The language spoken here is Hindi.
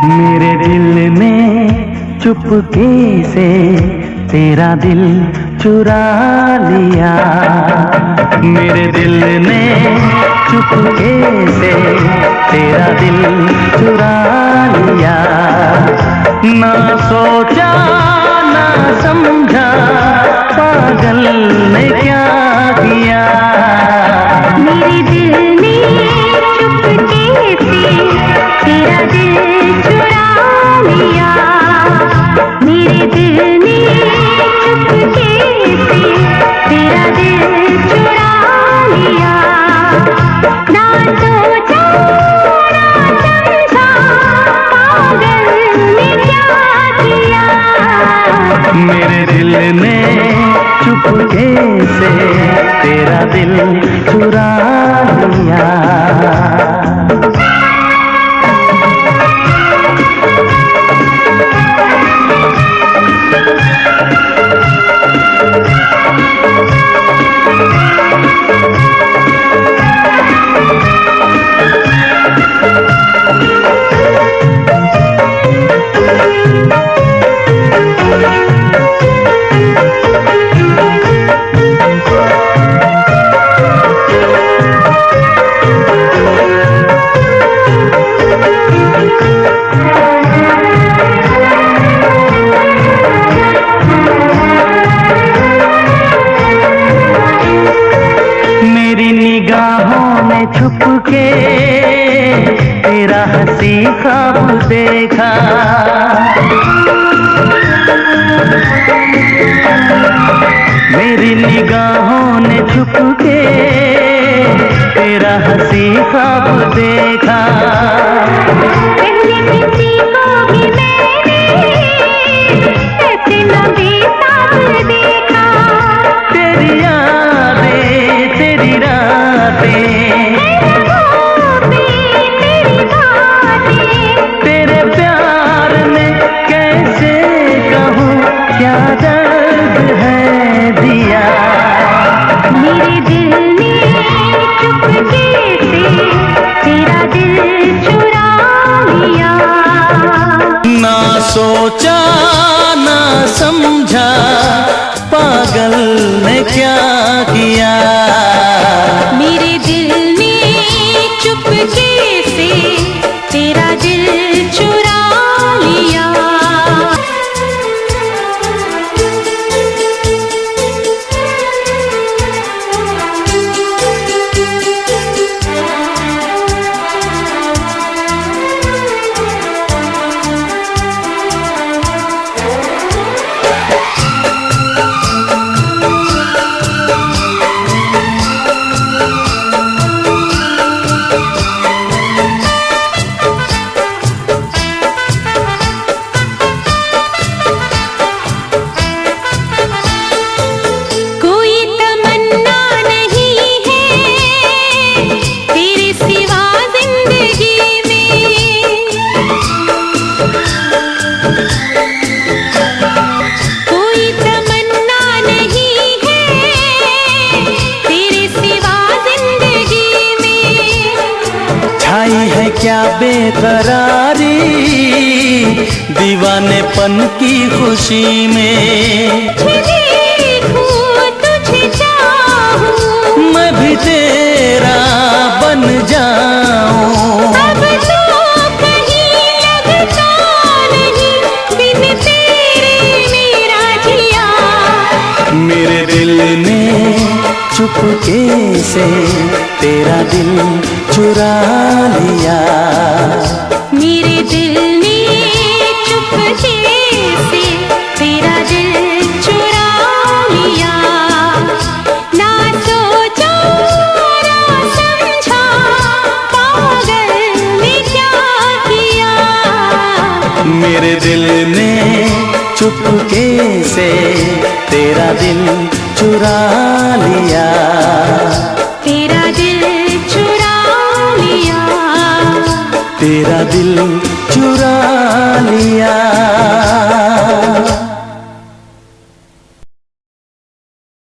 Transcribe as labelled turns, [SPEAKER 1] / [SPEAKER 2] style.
[SPEAKER 1] मेरे दिल ने चुपके से तेरा दिल चुरा लिया। मेरे दिल ने चुपके से तेरा दिल चुरा लिया। ना सोचा ना समझा पागल ने क्या किया।
[SPEAKER 2] मेरे दिल ने चुपके से तेरा दिल चुरा लिया। मेरे दिल ने चुपके से तेरा दिल चुरा लिया। ना सोचा ना समझा पागल ने क्या किया।
[SPEAKER 1] मेरे दिल ने चुपके से तेरा दिल चुरा लिया। निगाहों में छुप के तेरा हंसी ख्वाब देखा। मेरी निगाहों ने छुप के तेरा हंसी ख्वाब देखा।
[SPEAKER 2] पहले किसी को भी मैंने ऐसे न बेताब देखा।
[SPEAKER 1] तेरी यादें तेरी रातें तेरे प्यार में कैसे कहूँ क्या दर्द है दिया।
[SPEAKER 2] मेरे दिल ने चुपके से तेरा दिल चुरा लिया।
[SPEAKER 1] ना सोचा ना समझा पागल ने क्या किया।
[SPEAKER 2] मेरे दिल ने चुपके से तेरा दिल चुरा लिया।
[SPEAKER 1] क्या बेकरारी दीवानेपन की खुशी में।
[SPEAKER 2] देखूं तुझे चाहूं
[SPEAKER 1] मैं भी तेरा बन जाऊं।
[SPEAKER 2] अब तो कहीं लगता नहीं बिन तेरे मेरा जिया।
[SPEAKER 1] मेरे दिल ने चुपके से तेरा दिल चुरा लिया।
[SPEAKER 2] मेरे दिल ने चुपके से तेरा दिल चुरा लिया। ना सोचा ना समझा पागल ने क्या किया।
[SPEAKER 1] मेरे दिल ने चुपके से तेरा दिल चुरा लिया।
[SPEAKER 2] तेरा दिल चुरा लिया।
[SPEAKER 1] तेरा दिल चुरा